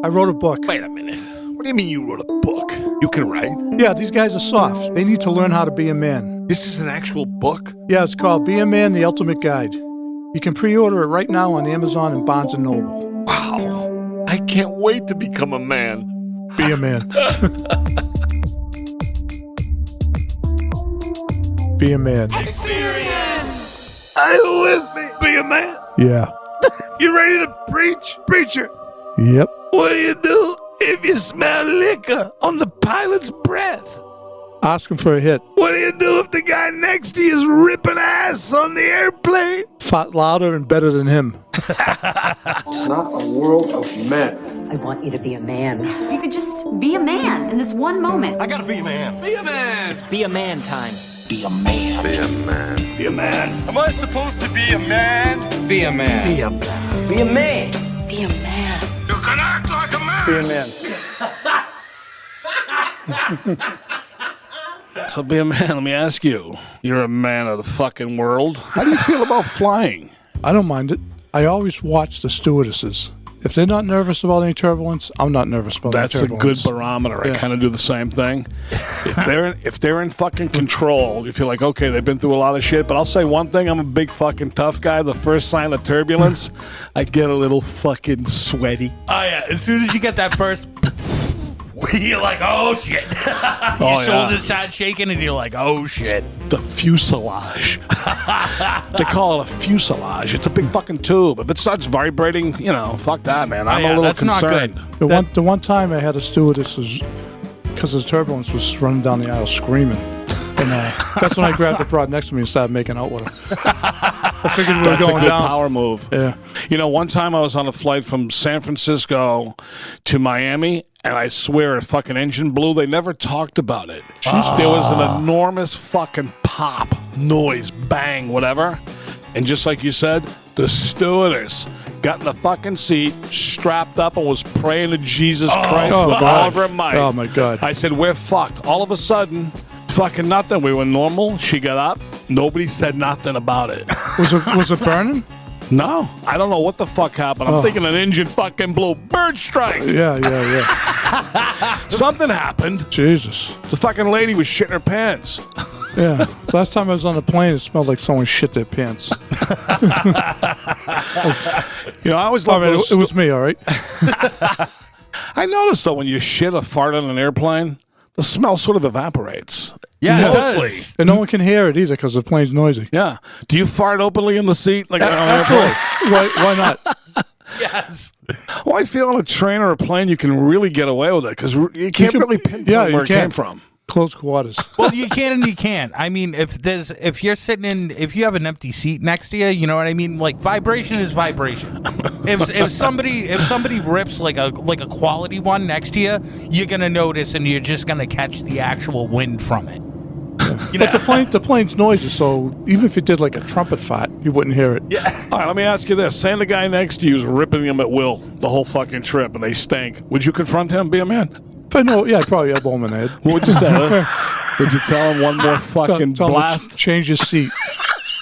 I wrote a book. Wait a minute. What do you mean you wrote a book? You can write? Yeah, these guys are soft. They need to learn how to be a man. This is an actual book? Yeah, it's called Be a Man, The Ultimate Guide. You can pre-order it right now on Amazon and Barnes & Noble. Wow. I can't wait to become a man. Be a man. Be a man. Experience! Are you with me? Be a man. Yeah. You ready to preach? Preacher, Yep. what do you do if you smell liquor on the pilot's breath? Ask him for a hit. What do you do if the guy next to you is ripping ass on the airplane? Fought louder and better than him. It's not a world of men. I want you to be a man. You could just be a man in this one moment. I gotta be a man. Be a man. It's be a man time. Be a man. Be a man. Be a man. Am I supposed to be a man? Be a man. Be a man. Be a man. Be a man. You can act like a man. Be a man. So be a man, let me ask you. You're a man of the fucking world. How do you feel about flying? I don't mind it. I always watch the stewardesses. If they're not nervous about any turbulence, I'm not nervous about That's any a turbulence. good barometer. Yeah. I kind of do the same thing. If they're in fucking control, you feel like, okay, they've been through a lot of shit. But I'll say one thing, I'm a big fucking tough guy. The first sign of turbulence, I get a little fucking sweaty. Oh, yeah. As soon as you get that first, you're like, oh, shit. Your Oh, yeah. shoulders start shaking, and you're like, oh, shit. The fuselage. They call it a fuselage. It's a big fucking tube. If it starts vibrating, fuck that, man. I'm a little that's concerned. not good. The one time I had a stewardess because the turbulence was running down the aisle screaming. And that's when I grabbed the broad next to me and started making out with her. I figured we were That's a going good down. power move. Yeah. One time I was on a flight from San Francisco to Miami, and I swear a fucking engine blew. They never talked about it. There was an enormous fucking pop, noise, bang, whatever. And just like you said, the stewardess got in the fucking seat, strapped up, and was praying to Jesus Christ with all of her might. Oh, my God. I said, we're fucked. All of a sudden, fucking nothing. We were normal. She got up. Nobody said nothing about it. Was it burning? No, I don't know what the fuck happened. I'm thinking an engine fucking blew. Bird strike. Yeah. Something happened. Jesus. The fucking lady was shitting her pants. Yeah. Last time I was on the plane, it smelled like someone shit their pants. I always love those. It was me, all right? I noticed, though, when you shit or fart on an airplane, the smell sort of evaporates. Yeah, it Mostly. does. And no one can hear it either because the plane's noisy. Yeah. Do you fart openly in the seat? Like on an airplane? Why not? Yes. Well, I feel on a train or a plane, you can really get away with it because you can't really pinpoint where it came from. Close quarters. Well, you can and you can't. I mean, if you're sitting if you have an empty seat next to you, you know what I mean? Like, vibration is vibration. if somebody rips like a quality one next to you, you're gonna notice and you're just gonna catch the actual wind from it. But the plane's noisy, so even if you did like a trumpet fart, you wouldn't hear it. Yeah. All right, let me ask you this. Saying the guy next to you is ripping them at will the whole fucking trip and they stink. Would you confront him, be a man? If I know, I'd probably elbow him in the head. What would you say? Would you tell him one more fucking Tell him to blast? change his seat.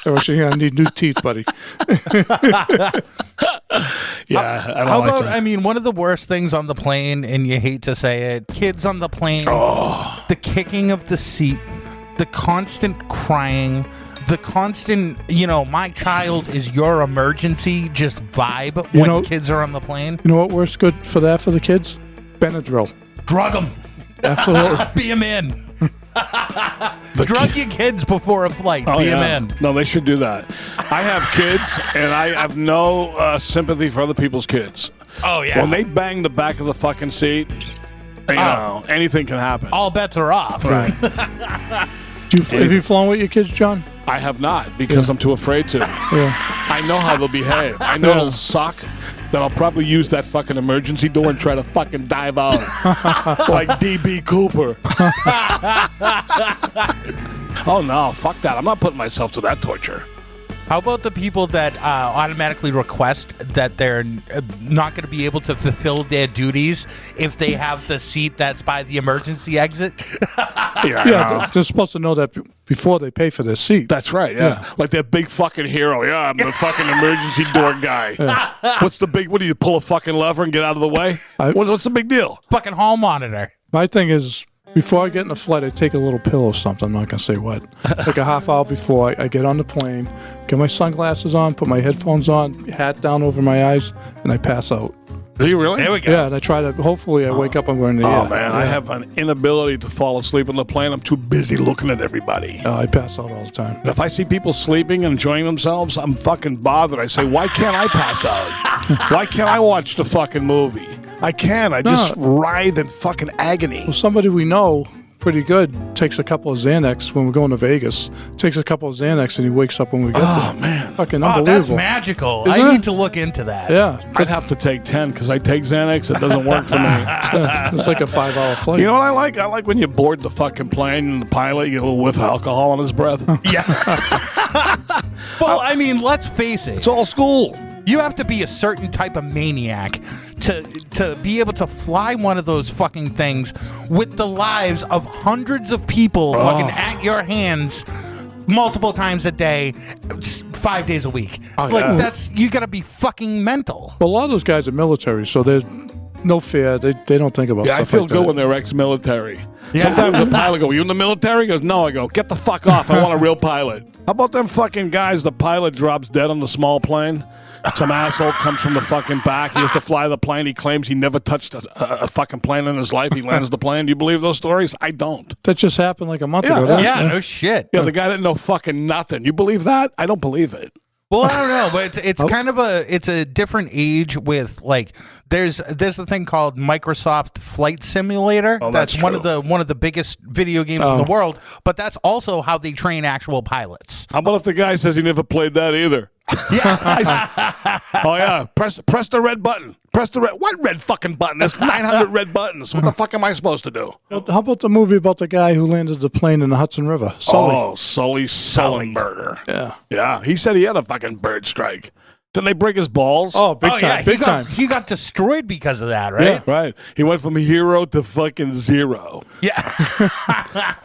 Or else you're going to need new teeth, buddy. Yeah, I don't How like about, that. I mean, one of the worst things on the plane, and you hate to say it, kids on the plane, the kicking of the seat, the constant crying, the constant, my child is your emergency just vibe when kids are on the plane. You know what works good for that for the kids? Benadryl. Drug them. Absolutely. Be a man. Drug your kids before a flight. Oh, Be yeah. a man. No, they should do that. I have kids, and I have no sympathy for other people's kids. Oh, yeah. When they bang the back of the fucking seat, anything can happen. All bets are off. Right. Have you flown with your kids, John? I have not because I'm too afraid to. Yeah. I know how they'll behave. I know it'll suck. Then I'll probably use that fucking emergency door and try to fucking dive out like DB Cooper. Oh no, fuck that. I'm not putting myself to that torture. How about the people that automatically request that they're not going to be able to fulfill their duties if they have the seat that's by the emergency exit? Yeah, they're supposed to know that before they pay for their seat. That's right, yeah. Like that big fucking hero. Yeah, I'm the fucking emergency door guy. What's the big, what do you pull a fucking lever and get out of the way? What's the big deal? Fucking hall monitor. My thing is, before I get in the flight, I take a little pill or something. I'm not going to say what. Like a half hour before I get on the plane, get my sunglasses on, put my headphones on, hat down over my eyes, and I pass out. Do you really? There we go. Yeah, and I try to, hopefully I wake up and we're in the air. Oh, man, I have an inability to fall asleep on the plane. I'm too busy looking at everybody. I pass out all the time. If I see people sleeping and enjoying themselves, I'm fucking bothered. I say, why can't I pass out? Why can't I watch the fucking movie? I can't. I just writhe in fucking agony. Well, somebody we know pretty good takes a couple of Xanax when we're going to Vegas. Takes a couple of Xanax and he wakes up when we get there. Oh, man. Fucking Oh, unbelievable. that's magical. Isn't I it? need to look into that. Yeah. I'd have to take 10 because I take Xanax. It doesn't work for me. It's like a 5-hour flight. You know what I like? I like when you board the fucking plane and the pilot, you get a little whiff of alcohol on his breath. Yeah. Well, I mean, let's face it. It's all school. You have to be a certain type of maniac to be able to fly one of those fucking things with the lives of hundreds of people fucking at your hands multiple times a day, 5 days a week. You gotta be fucking mental. Well, a lot of those guys are military, so there's no fear. They don't think about Yeah, stuff I feel like good that. when they're ex-military. Yeah. Sometimes the pilot go, you in the military? He goes, no. I go, get the fuck off. I want a real pilot. How about them fucking guys, the pilot drops dead on the small plane? Some asshole comes from the fucking back. He has to fly the plane. He claims he never touched a fucking plane in his life. He lands the plane. Do you believe those stories? I don't. That just happened like a month Yeah, ago. didn't it? Yeah, no shit. Yeah, the guy didn't know fucking nothing. You believe that? I don't believe it. Well, I don't know, but it's kind of a different age with like there's the thing called Microsoft Flight Simulator. Oh, that's one true. of the biggest video games in the world, but that's also how they train actual pilots. How about if the guy says he never played that either? Yeah. Oh, yeah. Press the red button. Press the red. What red fucking button? There's 900 red buttons. What the fuck am I supposed to do? Well, how about the movie about the guy who landed the plane in the Hudson River? Sully. Oh, Sully Sullenberger. Yeah. Yeah. He said he had a fucking bird strike. Didn't they break his balls? Oh, big time. Yeah, Big time. He got destroyed because of that, right? yeah. Right. He went from hero to fucking zero. Yeah.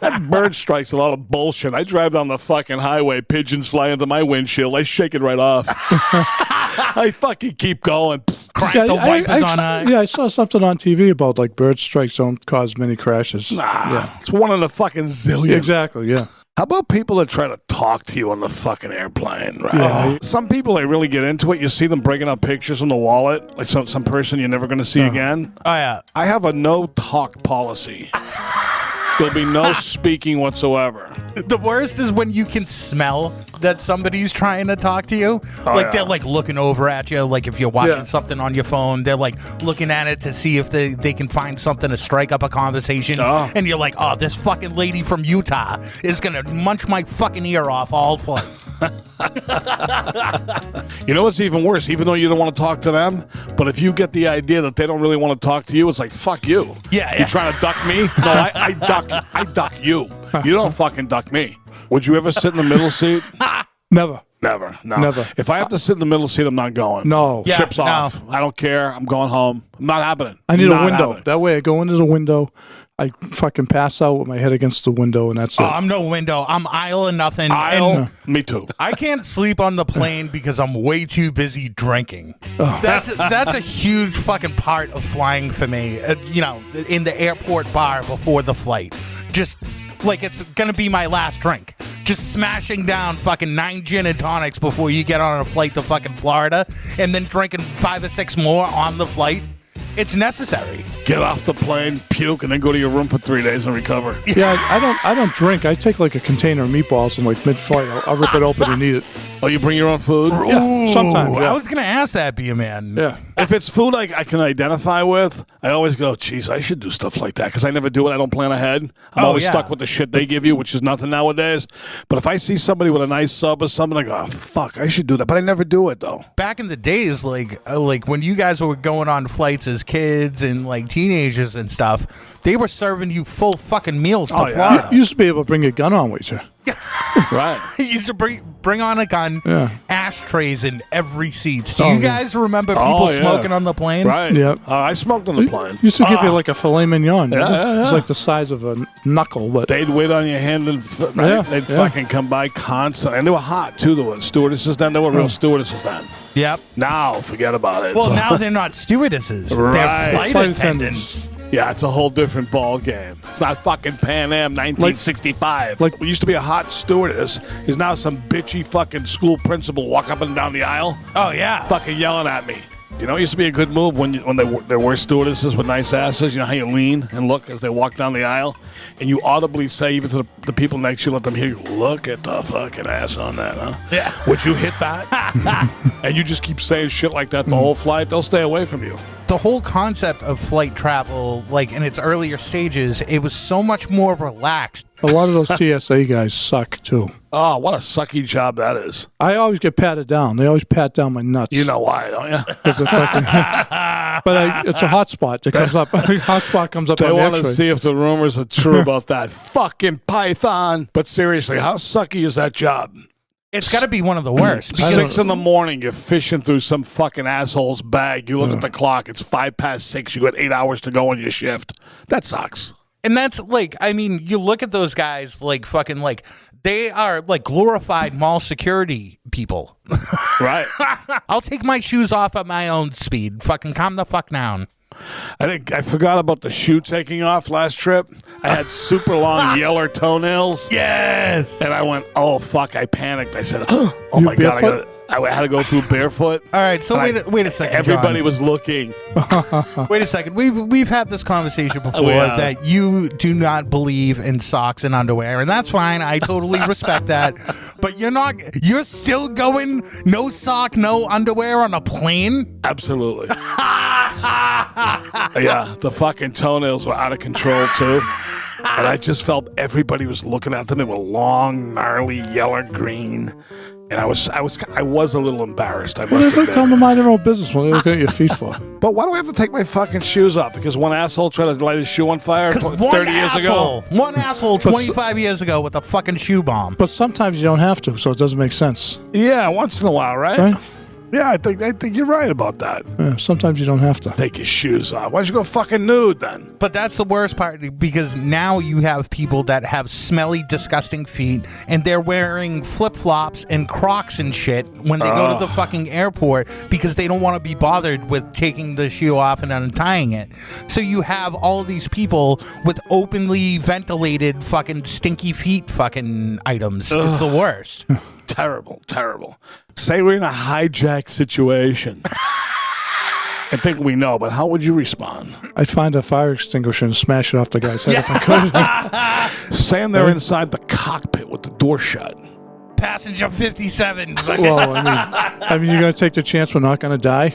That bird strike's a lot of bullshit. I drive down the fucking highway, pigeons fly into my windshield. I shake it right off. I fucking keep going. Crank the wipers on high. Yeah, I saw something on TV about like bird strikes don't cause many crashes. Yeah. It's one in a fucking zillion. Exactly, yeah. How about people that try to talk to you on the fucking airplane, right? Yeah. Some people, they really get into it. You see them breaking up pictures from the wallet, like some person you're never going to see again. Oh yeah. I have a no-talk policy. There'll be no speaking whatsoever. The worst is when you can smell that somebody's trying to talk to you. Like they're like looking over at you. Like if you're watching something on your phone, they're like looking at it to see if they can find something to strike up a conversation. Oh. And you're like, oh, this fucking lady from Utah is gonna munch my fucking ear off all flight. You know what's even worse? Even though you don't want to talk to them, but if you get the idea that they don't really want to talk to you, it's like, fuck you. Yeah. You trying to duck me? No, I duck you. You don't fucking duck me. Would you ever sit in the middle seat? Never. Never. No. Never. If I have to sit in the middle seat, I'm not going. No. Yeah. Chips no. off. I don't care. I'm going home. Not happening. I need Not a window. happening. That way I go into the window, I fucking pass out with my head against the window, and that's it. Oh, I'm no window. I'm aisle and nothing. Aisle. And Me too. I can't sleep on the plane because I'm way too busy drinking. That's a huge fucking part of flying for me. You know, in the airport bar before the flight, just like it's gonna be my last drink. Just smashing down fucking 9 gin and tonics before you get on a flight to fucking Florida, and then drinking 5 or 6 more on the flight. It's necessary. Get off the plane, puke, and then go to your room for 3 days and recover. Yeah, I don't drink. I take like a container of meatballs and like mid-flight, I'll rip it open and eat it. Oh, you bring your own food? Yeah, sometimes, yeah. I was gonna ask that, be a man. Yeah. If it's food I can identify with, I always go, geez, I should do stuff like that because I never do it. I don't plan ahead. I'm always stuck with the shit they give you, which is nothing nowadays. But if I see somebody with a nice sub or something, I go, oh, fuck, I should do that. But I never do it, though. Back in the days, like when you guys were going on flights as kids and like teenagers and stuff, they were serving you full fucking meals to Oh, yeah. Florida. You used to be able to bring a gun on with you. Right. He used to bring on a gun, Yeah. ashtrays in every seat. Do Oh, you yeah. guys remember people Oh, yeah. smoking on the plane? Right. Yep. I smoked on the plane. Used to give you like a filet mignon. Yeah, yeah, It's yeah. like the size of a knuckle, but They'd wait on your hand and right? Yeah, They'd yeah. fucking come by constantly. And they were hot, too. There were stewardesses then. They were real stewardesses then. Yep. Now, forget about it. Well, So- now they're not stewardesses. Right. They're flight attendants. Yeah, it's a whole different ball game. It's not fucking Pan Am 1965. Like- What used to be a hot stewardess is now some bitchy fucking school principal walk up and down the aisle Oh, yeah. fucking yelling at me. You know, it used to be a good move when there were stewardesses with nice asses. You know how you lean and look as they walk down the aisle? And you audibly say, even to the people next to you, let them hear you, look at the fucking ass on that, huh? Yeah. Would you hit that? And you just keep saying shit like that the whole flight, they'll stay away from you. The whole concept of flight travel, like in its earlier stages, it was so much more relaxed. a lot of those TSA guys suck too. Oh, what a sucky job that is. I always get patted down. They always pat down my nuts. You know why, don't you? It's a fucking, but it's a hot spot that comes up. Hot spot comes up They on the want to X-ray. see if the rumors are true about that fucking python. But seriously, how sucky is that job? It's got to be one of the worst. I don't- 6 in the morning, you're fishing through some fucking asshole's bag. You look at the clock, it's 6:05. You got 8 hours to go on your shift. That sucks. And that's like, I mean, you look at those guys like fucking like, they are like glorified mall security people. Right. I'll take my shoes off at my own speed. Fucking calm the fuck down. I forgot about the shoe taking off last trip. I had super long yeller toenails. Yes. And I went, oh, fuck. I panicked. I said, oh my God. barefoot? I had to go through barefoot. All right, so And wait a second. Everybody John. was looking. Wait a second. We've had this conversation before have. that you do not believe in socks and underwear, and that's fine. I totally respect that. But you're still going no sock, no underwear on a plane? Absolutely. Yeah, the fucking toenails were out of control too. And I just felt everybody was looking at them. They were long, gnarly, yellow green. And I was a little embarrassed, I must Tell admit. them to mind their own business. What are they looking at your feet for? But why do I have to take my fucking shoes off? Because one asshole tried to light his shoe on fire 30 years ago? One asshole 25 years ago with a fucking shoe bomb. But sometimes you don't have to, so it doesn't make sense. Yeah, once in a while, right? Right? Yeah, I think you're right about that. Yeah, sometimes you don't have to. Take your shoes off. Why don't you go fucking nude then? But that's the worst part because now you have people that have smelly, disgusting feet and they're wearing flip-flops and Crocs and shit when they go to the fucking airport because they don't want to be bothered with taking the shoe off and untying it. So you have all of these people with openly ventilated fucking stinky feet fucking items. It's the worst. Terrible, terrible. Say we're in a hijack situation. I think we know, but how would you respond? I'd find a fire extinguisher and smash it off the guy's head if I could. Saying they're inside the cockpit with the door shut. Passenger 57. Well, I mean, you're gonna take the chance we're not gonna die.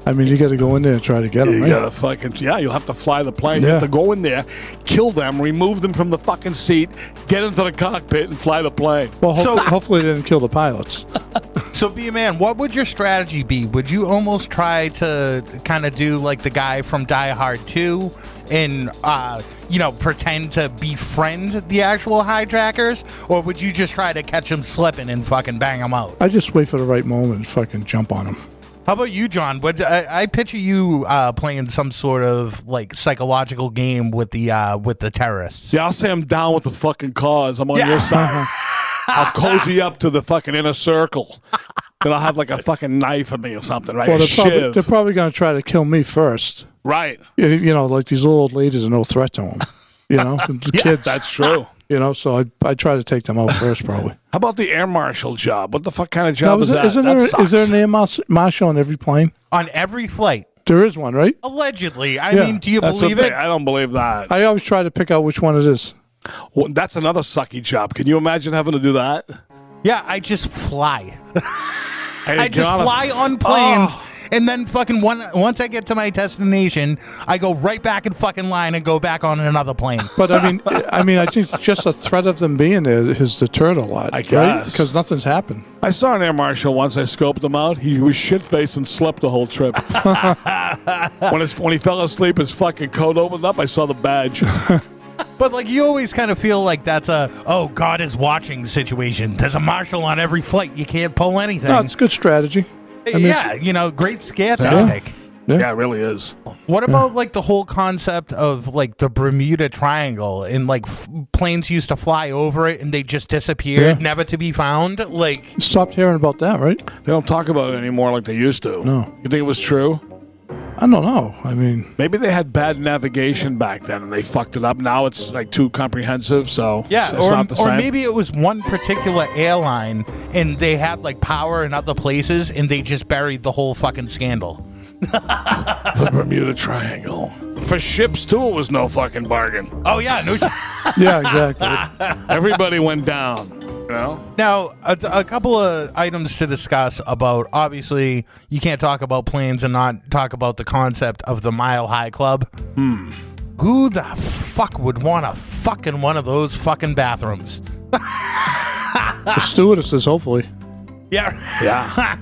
I mean, you got to go in there and try to get them, You right? gotta fucking, you'll have to fly the plane. You Yeah. have to go in there, kill them, remove them from the fucking seat, get into the cockpit and fly the plane. Well, hopefully they didn't kill the pilots. So, be a man, what would your strategy be? Would you almost try to kind of do like the guy from Die Hard 2 and, pretend to befriend the actual hijackers? Or would you just try to catch them slipping and fucking bang them out? I just wait for the right moment and fucking jump on them. How about you, John? I picture you playing some sort of like psychological game with the terrorists. Yeah, I'll say I'm down with the fucking cause. I'm on your side. I'll cozy up to the fucking inner circle. Then I'll have like a fucking knife on me or something, right? Well, A they're probably going to try to kill me first. Right. You know, like these little old ladies are no threat to them. You know, the kids. That's true. You know, so I try to take them out first, probably. How about the air marshal job? What the fuck kind of job Now, is that? is That there sucks. an air marshal on every plane? On every flight. There is one, right? Allegedly. I Yeah. mean, do you That's the believe thing. it? I don't believe that. I always try to pick out which one it is. Well, that's another sucky job. Can you imagine having to do that? Yeah, I just fly. And I get just on a- fly on planes, and then fucking once I get to my destination, I go right back in fucking line and go back on another plane. But I mean, I think just the threat of them being there has deterred a lot. I guess. Because nothing's happened. I saw an air marshal once. I scoped him out. He was shit-faced and slept the whole trip. when he fell asleep, his fucking coat opened up. I saw the badge. But like you always kind of feel like that's a God is watching situation. There's a marshal on every flight. You can't pull anything. No, it's good strategy. Great scare tactic. Yeah, it really is. What about like the whole concept of like the Bermuda Triangle and like planes used to fly over it and they just disappeared, never to be found? Like, stopped hearing about that, right? They don't talk about it anymore like they used to. No. You think it was true? I don't know. I mean, maybe they had bad navigation back then and they fucked it up. Now it's like too comprehensive, so it's not the same. Or maybe it was one particular airline and they had like power in other places and they just buried the whole fucking scandal. The Bermuda Triangle. For ships too, it was no fucking bargain. Oh yeah, no. Yeah, exactly. Everybody went down. You know? Now, a couple of items to discuss about. Obviously, you can't talk about planes and not talk about the concept of the Mile High Club. Who the fuck would want a fucking one of those fucking bathrooms? The stewardesses, hopefully. Yeah.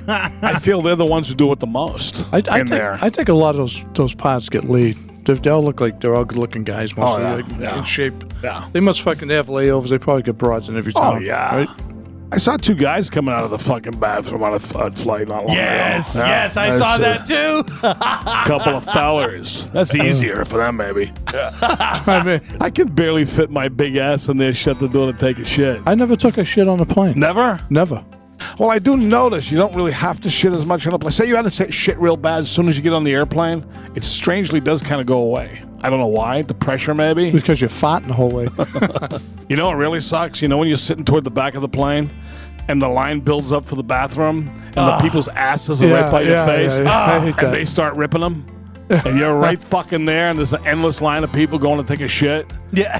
I feel they're the ones who do it the most. I think a lot of those pilots get laid. They all look like they're all good-looking guys, mostly in shape. Yeah. They must fucking have layovers. They probably get broads in every town. Oh, yeah. Right? I saw two guys coming out of the fucking bathroom on a flight not long ago. Yes, I saw that too. A couple of fellers. That's easier for them, maybe. I mean, I can barely fit my big ass in there, shut the door to take a shit. I never took a shit on a plane. Never? Never. Well, I do notice you don't really have to shit as much on a plane. Say you had to shit real bad as soon as you get on the airplane, it strangely does kind of go away. I don't know why. The pressure, maybe? Because you're farting the whole way. You know what really sucks? You know when you're sitting toward the back of the plane and the line builds up for the bathroom and the people's asses are right by your face I hate and that. they start ripping them? And you're right fucking there, and there's an endless line of people going to take a shit. Yeah.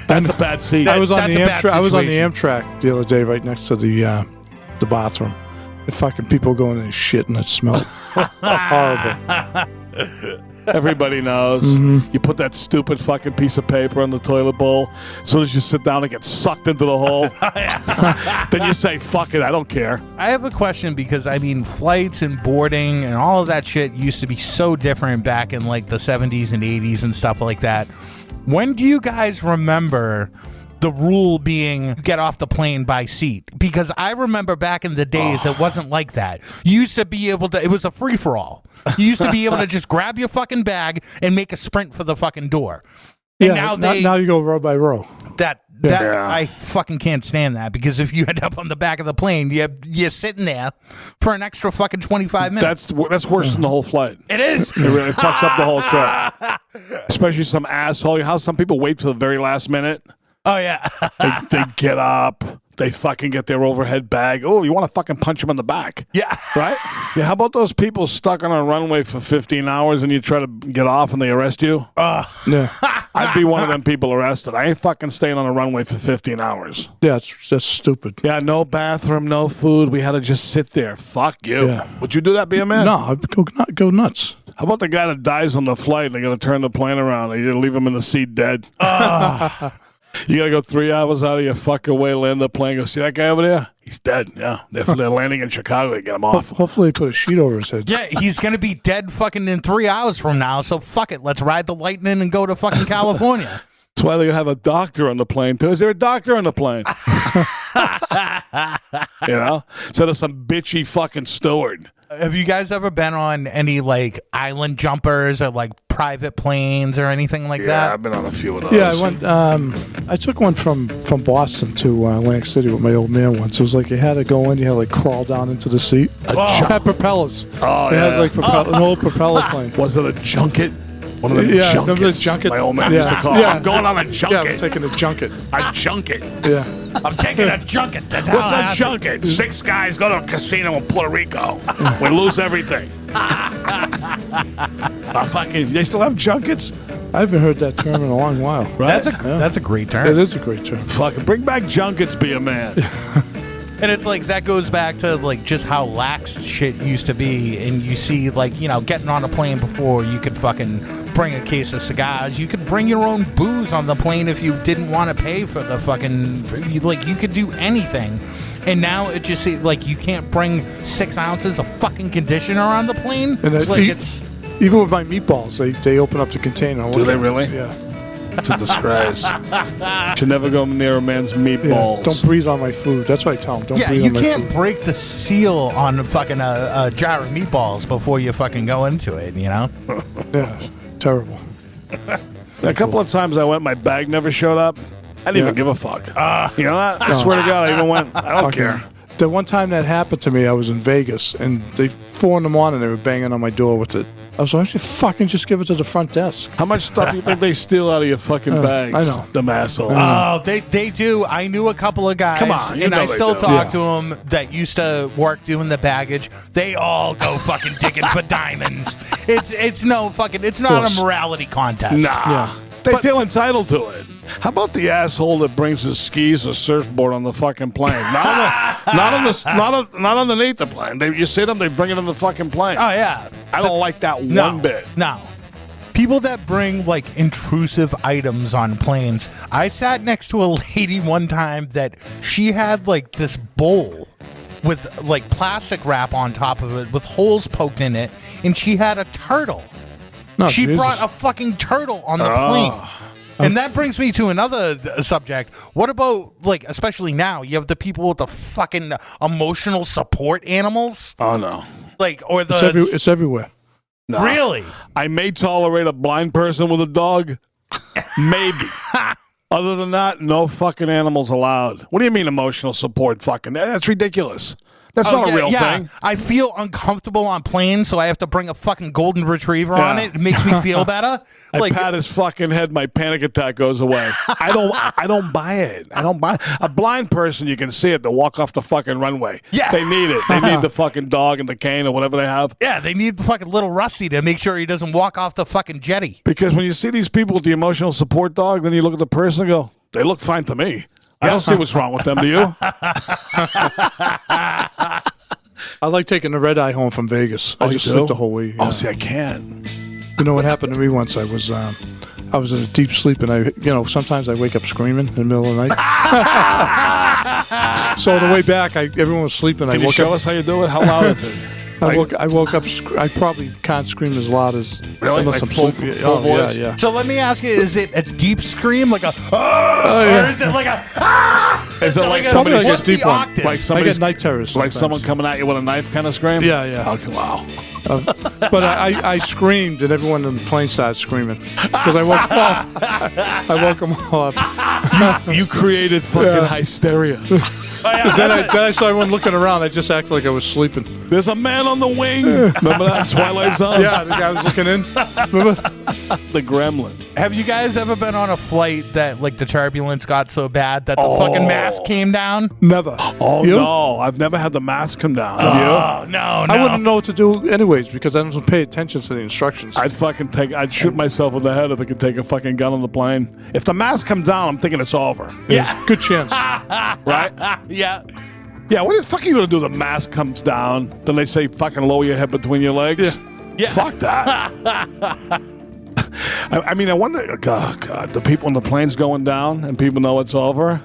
That's a bad seat. I was on That's the a bad Amtrak. I was on the situation. Amtrak the other day, right next to the bathroom. And fucking people going in and shit, and it smelled horrible. Everybody knows. You put that stupid fucking piece of paper on the toilet bowl. As soon as you sit down, it gets sucked into the hole. Then you say, fuck it, I don't care. I have a question because, I mean, flights and boarding and all of that shit used to be so different back in, like, the 70s and 80s and stuff like that. When do you guys remember the rule being get off the plane by seat? Because I remember back in the days it wasn't like that. You used to be able to, it was a free-for-all. You used to be able to just grab your fucking bag and make a sprint for the fucking door. And now you go row by row. I fucking can't stand that, because if you end up on the back of the plane, you're sitting there for an extra fucking 25 minutes. That's worse than the whole flight. It is. It really fucks up the whole trip. Especially some asshole. How some people wait to the very last minute. Oh, yeah. They get up. They fucking get their overhead bag. Oh, you want to fucking punch them in the back. Yeah. Right? Yeah, how about those people stuck on a runway for 15 hours and you try to get off and they arrest you? Yeah. I'd be one of them people arrested. I ain't fucking staying on a runway for 15 hours. Yeah, that's stupid. Yeah, no bathroom, no food. We had to just sit there. Fuck you. Yeah. Would you do that, be a man? No, I'd go nuts. How about the guy that dies on the flight and they got to turn the plane around and you leave him in the seat dead? You got to go 3 hours out of your fucking way, land the plane, go see that guy over there? He's dead, yeah. They're landing in Chicago to get him off. Hopefully they put a sheet over his head. Yeah, he's going to be dead fucking in 3 hours from now, so fuck it. Let's ride the lightning and go to fucking California. That's why they have a doctor on the plane, too. Is there a doctor on the plane? You know? Instead of some bitchy fucking steward. Have you guys ever been on any, like, island jumpers or, like, private planes or anything like Yeah, that? I've been on a few of those. Yeah, I went. I took one from Boston to Atlantic City with my old man once. It was like you had to go in, you had to like crawl down into the seat. It had propellers. Oh, It yeah. had like an old propeller plane. Was it a junket? One of them Yeah, junkets. remember the junket? My old man Yeah. used to call it. Yeah. I'm going on a Yeah, junket. I'm taking a junket. A junket. Yeah. I'm taking a junket to What's a junket? 6 guys go to a casino in Puerto Rico. We lose everything. They still have junkets? I haven't heard that term in a long while. Right? That's a great term. It is a great term. Fucking bring back junkets, be a man. And it's like that goes back to like just how lax shit used to be. And you see, like, you know, getting on a plane before, you could fucking bring a case of cigars. You could bring your own booze on the plane if you didn't want to pay for the fucking, like, you could do anything. And now it just like you can't bring 6 ounces of fucking conditioner on the plane. And It's like it's even with my meatballs, they open up the container. Do they really? Yeah. It's a disgrace. Should never go near a man's meatballs. Yeah, don't breathe on my food. That's what I tell them. Don't Yeah, breathe you on my can't food. break the seal on fucking a jar of meatballs before you fucking go into it, you know? Yeah, terrible. A couple of times I went, my bag never showed up. I didn't even give a fuck. You know what? I swear to God, I even went, I don't care. The one time that happened to me, I was in Vegas, and they 4 in the morning, they were banging on my door with it. I was like, I should fucking just give it to the front desk. How much stuff do you think they steal out of your fucking bags? I know. Them assholes. Oh, they do. I knew a couple of guys, Come on, you and know I they still do. talk Yeah. to them that used to work doing the baggage. They all go fucking digging for diamonds. It's no fucking. It's not course. a morality contest. Nah. Yeah. They feel entitled to it. How about the asshole that brings his skis or surfboard on the fucking plane? Not underneath the plane. You see them, they bring it in the fucking plane. Oh yeah. I don't like that No, one bit. No. People that bring like intrusive items on planes. I sat next to a lady one time that she had like this bowl with like plastic wrap on top of it with holes poked in it, and she had a turtle. No, She Jesus. brought a fucking turtle on the plane. And that brings me to another subject. What about, like, especially now, you have the people with the fucking emotional support animals? Oh, no. Like, or the... It's everywhere. No. Really? I may tolerate a blind person with a dog. Maybe. Other than that, no fucking animals allowed. What do you mean emotional support? Fucking, that's ridiculous. That's not a real thing. I feel uncomfortable on planes, so I have to bring a fucking golden retriever on it. It makes me feel better. I pat his fucking head, my panic attack goes away. I don't buy it. I don't buy it. A blind person, you can see it. They walk off the fucking runway. Yeah. They need it. They need the fucking dog and the cane or whatever they have. Yeah, they need the fucking little Rusty to make sure he doesn't walk off the fucking jetty. Because when you see these people with the emotional support dog, then you look at the person and go, they look fine to me. I don't see what's wrong with them, do you? I like taking the red eye home from Vegas. I just sleep the whole way. Oh, yeah. see, I can't. You know what happened to me once? I was in a deep sleep, and sometimes I wake up screaming in the middle of the night. So on the way back, everyone was sleeping. Can you show us how you do it? How loud is it? I woke up. I probably can't scream as loud as Really? unless Like I'm full sleeping. voice? Yeah. So let me ask you, is it a deep scream, like a, yeah. or is it like a, ah? Is it like a- somebody Probably like what's a deep the one. octave? Like I somebody's get night terrors. like sometimes. someone coming at you with a knife kind of scream? Yeah. Okay, wow. But I screamed, and everyone in the plane started screaming because I woke them all. I woke them all up. You created fucking hysteria. Then I saw everyone looking around. I just acted like I was sleeping. There's a man on the wing. Remember that in Twilight Zone? Yeah, the guy was looking in. Remember? The gremlin. Have you guys ever been on a flight that like the turbulence got so bad that the fucking mask came down? Never. Oh, You? no. I've never had the mask come down. Oh no, I wouldn't know what to do anyways because I don't pay attention to the instructions. I'd shoot myself in the head if I could take a fucking gun on the plane. If the mask comes down, I'm thinking it's over. Yeah. Good chance. Right? Yeah. Yeah, what the fuck are you going to do? The mask comes down. Then they say fucking lower your head between your legs. Yeah. Fuck that. I mean, I wonder, oh, God, the people on the plane's going down and people know it's over.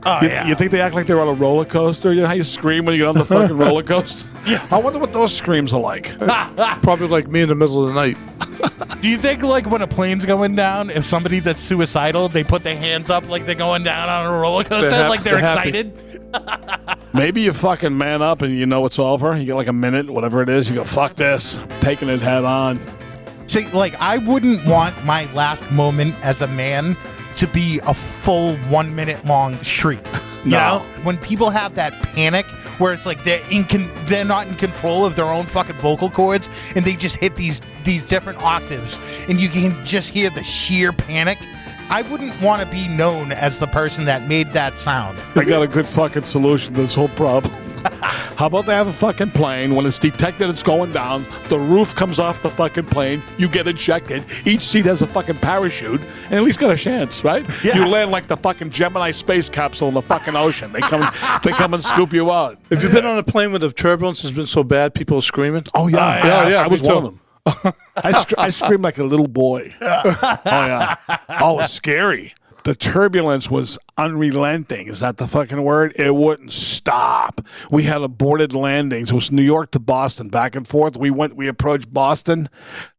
Oh yeah. You think they act like they're on a roller coaster? You know how you scream when you get on the fucking roller coaster? Yeah. I wonder what those screams are like. Probably like me in the middle of the night. Do you think like when a plane's going down, if somebody that's suicidal, they put their hands up like they're going down on a roller coaster, like they're happy. excited? Maybe you fucking man up and you know it's over. You get like a minute, whatever it is. You go, fuck this. Taking it head on. See, like I wouldn't want my last moment as a man to be a full 1 minute long shriek. You No. know, when people have that panic where it's like they're not in control of their own fucking vocal cords and they just hit these different octaves and you can just hear the sheer panic. I wouldn't want to be known as the person that made that sound. I got a good fucking solution to this whole problem. How about they have a fucking plane, when it's detected it's going down, the roof comes off the fucking plane, you get ejected, each seat has a fucking parachute, and at least got a chance, right? Yeah. You land like the fucking Gemini space capsule in the fucking ocean. They come and scoop you out. Have you been on a plane where the turbulence has been so bad people are screaming? Oh, yeah. yeah, I was me one too. of them. I screamed like a little boy. Oh, yeah. Oh, it was scary. the turbulence was unrelenting. Is that the fucking word? It wouldn't stop. We had aborted landings. It was New York to Boston, back and forth. We approached Boston,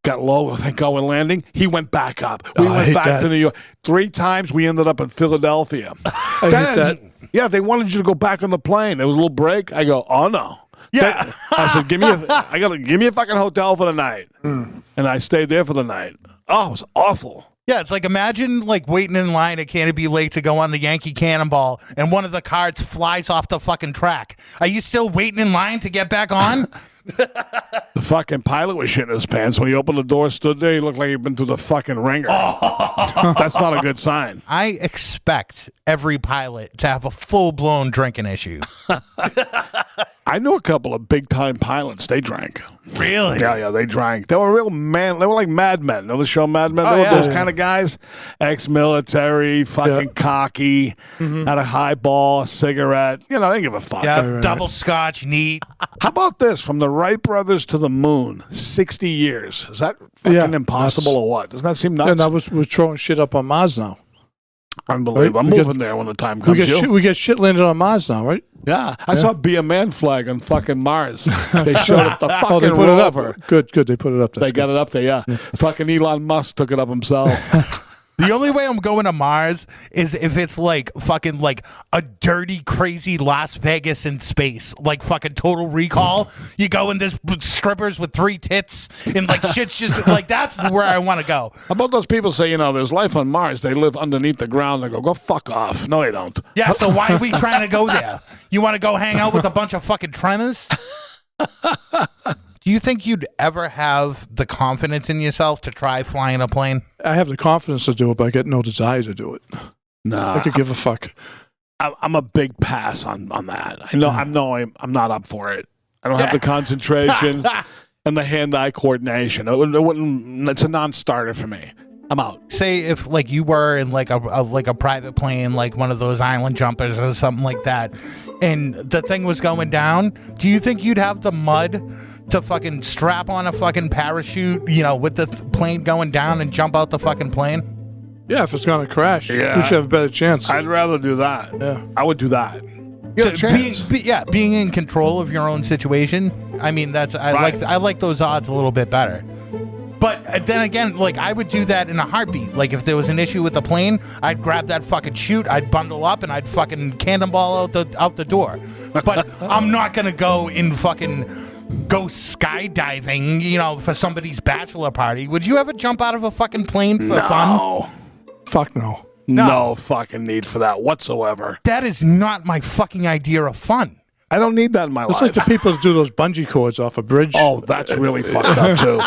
got low, thank God, when landing. He went back up. We went back to New York. 3 times we ended up in Philadelphia. I hate that. Yeah, they wanted you to go back on the plane. There was a little break. I go, oh no. Yeah. I said, give me a fucking hotel for the night. And I stayed there for the night. Oh, it was awful. Yeah, it's like imagine like waiting in line at Canopy Lake to go on the Yankee Cannonball and one of the carts flies off the fucking track. Are you still waiting in line to get back on? The fucking pilot was shitting his pants. When he opened the door, stood there, he looked like he'd been through the fucking ringer. That's not a good sign. I expect every pilot to have a full-blown drinking issue. I knew a couple of big-time pilots. They drank. Really? Yeah, they drank. They were real man. They were like Mad Men. Know the show Mad Men? They were those kind of guys. Ex-military, fucking cocky, had a highball, a cigarette. You know, they didn't give a fuck. Yeah, double scotch, neat. How about this? From the Wright brothers to the moon, 60 years. Is that fucking impossible or what? Doesn't that seem nuts? And now we're throwing shit up on Mars now. Unbelievable. Right? I'm moving there when the time comes. We get shit landed on Mars now, right? Yeah. I saw Be a Man flag on fucking Mars. They showed up the fucking they put rover. it up. Good. They put it up there. They got it up there, yeah. Fucking Elon Musk took it up himself. The only way I'm going to Mars is if it's like fucking like a dirty, crazy Las Vegas in space, like fucking Total Recall. You go in this strippers with 3 tits and like shit's just like that's where I want to go. How about those people say, there's life on Mars. They live underneath the ground. They go fuck off. No, they don't. Yeah, so why are we trying to go there? You want to go hang out with a bunch of fucking tremors? Do you think you'd ever have the confidence in yourself to try flying a plane? I have the confidence to do it, but I get no desire to do it. Nah. I could give a fuck. I'm a big pass on that. I know I'm not up for it. I don't have the concentration and the hand-eye coordination. It's a non-starter for me. I'm out. Say if like you were in like a private plane, like one of those island jumpers or something like that, and the thing was going down, do you think you'd have the mud to fucking strap on a fucking parachute, with the plane going down and jump out the fucking plane? Yeah, if it's gonna crash, we Yeah. should have a better chance. I'd rather do that. Yeah. I would do that. Get a chance. Being in control of your own situation. I mean, I like those odds a little bit better. But then again, like I would do that in a heartbeat. Like if there was an issue with the plane, I'd grab that fucking chute, I'd bundle up, and I'd fucking cannonball out the door. But I'm not gonna go skydiving, for somebody's bachelor party. Would you ever jump out of a fucking plane for fun? Fuck no. No fucking need for that whatsoever. That is not my fucking idea of fun. I don't need that in my It's life. like the people that do those bungee cords off a bridge. Oh, that's really fucked up too.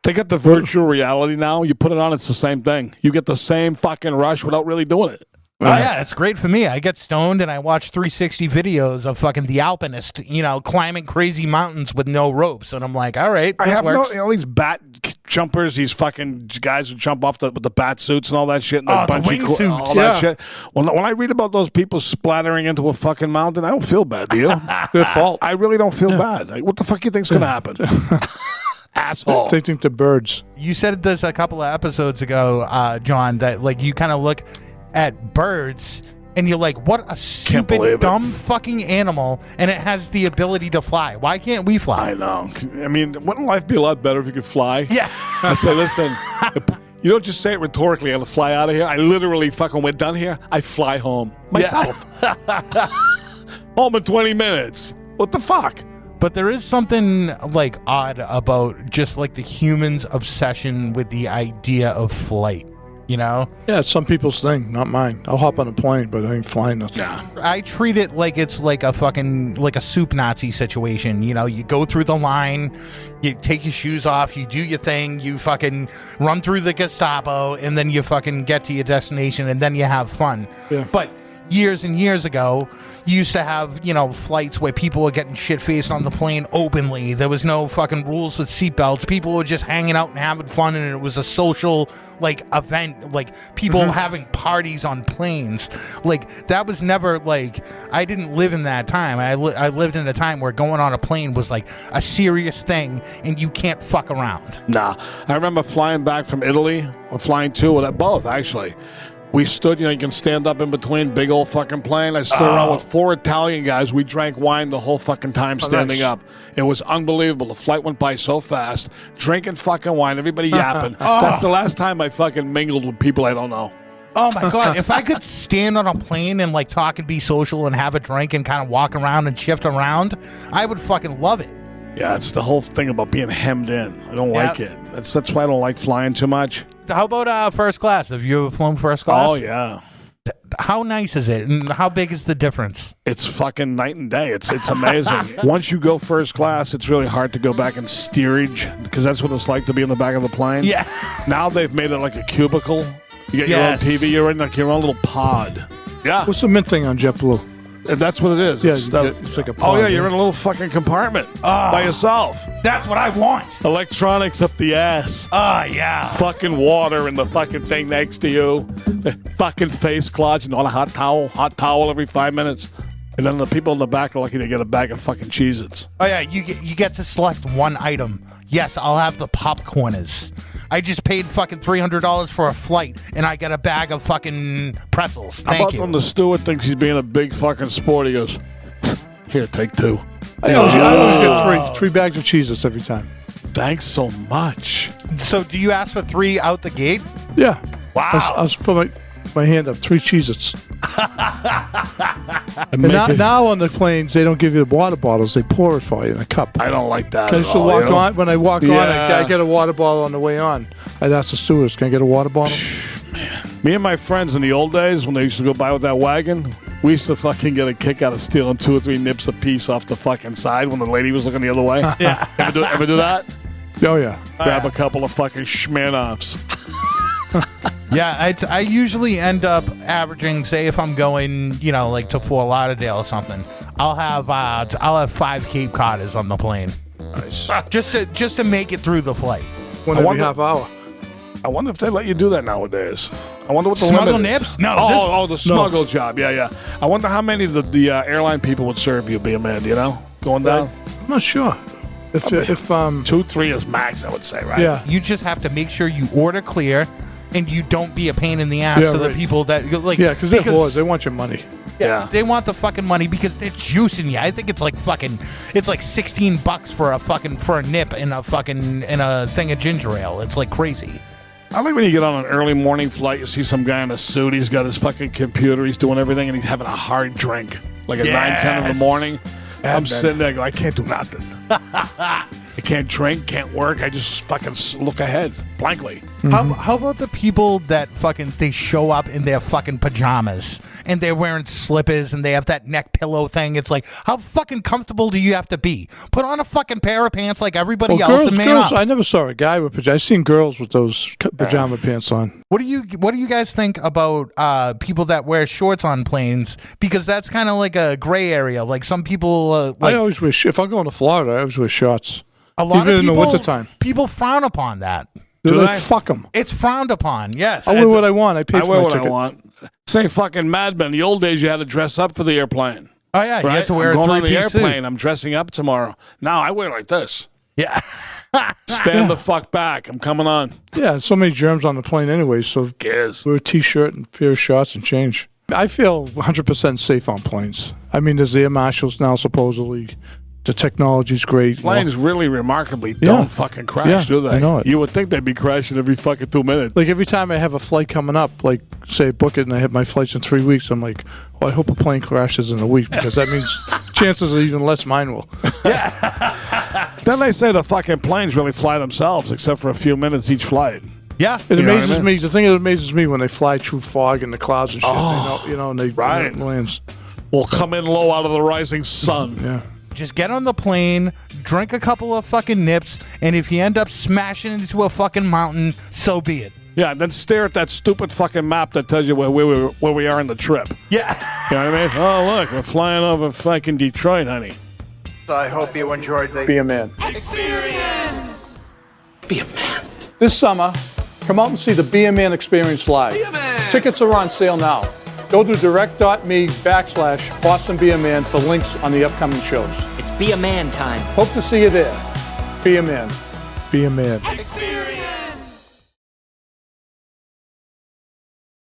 They got the virtual reality now. You put it on, it's the same thing. You get the same fucking rush without really doing it. Oh yeah, it's great for me. I get stoned and I watch 360 videos of fucking the alpinist, climbing crazy mountains with no ropes, and I'm like, all right, I this have works. all these bat jumpers, these fucking guys who jump off with the bat suits and all that shit, and the wingsuits. all that shit. When I read about those people splattering into a fucking mountain, I don't feel bad. Do you? Their fault. I really don't feel bad. Like, what the fuck you think's gonna happen? Asshole. They think they're birds. You said this a couple of episodes ago, John, that like you kind of look at birds and you're like, what a stupid, dumb fucking animal, and it has the ability to fly. Why can't we fly? I know. I mean, wouldn't life be a lot better if you could fly? Yeah. I said, listen, you don't just say it rhetorically, I'm gonna fly out of here. I literally fucking went down here, I fly home myself. Home in 20 minutes. What the fuck? But there is something like odd about just like the human's obsession with the idea of flight. Yeah, it's some people's thing, not mine. I'll hop on a plane, but I ain't flying nothing. Yeah. I treat it like it's like a fucking like a soup Nazi situation. You go through the line, you take your shoes off, you do your thing, you fucking run through the Gestapo, and then you fucking get to your destination, and then you have fun. Yeah. But years and years ago, you used to have, flights where people were getting shit-faced on the plane openly. There was no fucking rules with seatbelts. People were just hanging out and having fun, and it was a social, like, event. Like, people having parties on planes. Like, that was never, like, I didn't live in that time. I lived in a time where going on a plane was, like, a serious thing, and you can't fuck around. Nah. I remember flying back from Italy, or flying to, both, actually. We stood, you can stand up in between, big old fucking plane. I stood around with 4 Italian guys. We drank wine the whole fucking time standing up. It was unbelievable. The flight went by so fast. Drinking fucking wine, everybody yapping. That's the last time I fucking mingled with people I don't know. Oh my God, if I could stand on a plane and like talk and be social and have a drink and kind of walk around and shift around, I would fucking love it. Yeah, it's the whole thing about being hemmed in. I don't like it. That's why I don't like flying too much. How about first class? Have you ever flown first class? Oh, yeah. How nice is it, and how big is the difference? It's fucking night and day. It's amazing. Once you go first class, it's really hard to go back in steerage, because that's what it's like to be in the back of the plane. Yeah. Now they've made it like a cubicle. You get your own TV. You're in like your own little pod. Yeah. What's the mint thing on JetBlue? That's what it is. Yeah, It's it's like a pod. Oh, yeah, you're in a little fucking compartment by yourself. That's what I want. Electronics up the ass. Oh, yeah. Fucking water in the fucking thing next to you. The fucking face cloths and all a hot towel every 5 minutes. And then the people in the back are lucky to get a bag of fucking Cheez-Its. Oh, yeah, you get to select one item. Yes, I'll have the popcorners. I just paid fucking $300 for a flight, and I get a bag of fucking pretzels. How about when the steward thinks he's being a big fucking sport? He goes, "Here, take 2." I always get three bags of Cheez-Its every time. Thanks so much. So do you ask for 3 out the gate? Yeah. Wow. I'll just put my hand up. 3 Cheez-Its. And now on the planes, they don't give you the water bottles. They pour it for you in a cup. I don't like that. I used to walk on. When I walk on, I get a water bottle on the way on. I'd ask the stewardess, "Can I get a water bottle?" Man. Me and my friends in the old days, when they used to go by with that wagon, we used to fucking get a kick out of stealing 2 or 3 nips a piece off the fucking side when the lady was looking the other way. Yeah. Ever do that? Oh, yeah. Grab a couple of fucking Schmanoffs. Yeah, I usually end up averaging, say if I'm going, like to Fort Lauderdale or something, I'll have 5 Cape Codders on the plane. Nice. Just to make it through the flight. One every half hour. I wonder if they let you do that nowadays. I wonder what the smuggle limit is. nips? No. The smuggle job. Yeah. I wonder how many of the airline people would serve you, be a man. Going down. I'm not sure. If 2, 3 is max, I would say, right? Yeah. You just have to make sure you order clear, and you don't be a pain in the ass to the people that like. Yeah, because they're whores. They want your money. Yeah. They want the fucking money because they're juicing you. I think it's like $16 for a nip and a thing of ginger ale. It's like crazy. I like when you get on an early morning flight, you see some guy in a suit, he's got his fucking computer, he's doing everything, and he's having a hard drink. Like at 9, 10 in the morning. I'm sitting there going, I can't do nothing. I can't drink, can't work. I just fucking look ahead blankly. Mm-hmm. How about the people that they show up in their fucking pajamas and they're wearing slippers and they have that neck pillow thing? It's like, how fucking comfortable do you have to be? Put on a fucking pair of pants like everybody else and man up. I never saw a guy with pajamas. I've seen girls with those pajama pants on. What do you guys think about people that wear shorts on planes? Because that's kind of like a gray area. Like some people, I always wear. If I'm going to Florida, I always wear shorts. A lot even of people, in the wintertime. People frown upon that. Do they? Fuck them. It's frowned upon. Yes. I wear what I want. I pay for my ticket. I wear what I want. Same fucking Mad Men. The old days, you had to dress up for the airplane. Oh yeah, right? You had to wear I'm a going on the 3-piece airplane. suit. I'm dressing up tomorrow. Now I wear like this. Yeah. Stand the fuck back. I'm coming on. Yeah, so many germs on the plane anyway, so Cares. wear a t-shirt and a pair of shorts and change. I feel 100% safe on planes. I mean, there's air marshals now, supposedly. The technology's great. Planes really remarkably don't fucking crash, do they? I know it. You would think they'd be crashing every fucking 2 minutes. Like every time I have a flight coming up, like say book it and I have my flights in 3 weeks, I'm like, well, I hope a plane crashes in a week because that means chances are even less mine will. Then they say the fucking planes really fly themselves except for a few minutes each flight. Yeah. It amazes me. The thing that amazes me when they fly through fog and the clouds and shit, and they lands. Will come in low out of the rising sun. Yeah. Just get on the plane, drink a couple of fucking nips, and if you end up smashing into a fucking mountain, so be it. Yeah, and then stare at that stupid fucking map that tells you where we are in the trip. Yeah. You know what I mean? Oh, look, we're flying over fucking Detroit, honey. I hope you enjoyed the Be a man. experience. Be a man. This summer, come out and see the Be a Man experience live. Be a man. Tickets are on sale now. Go to direct.me/Boston Be a Man for links on the upcoming shows. It's be a man time. Hope to see you there. Be a man. Be a man. Experience.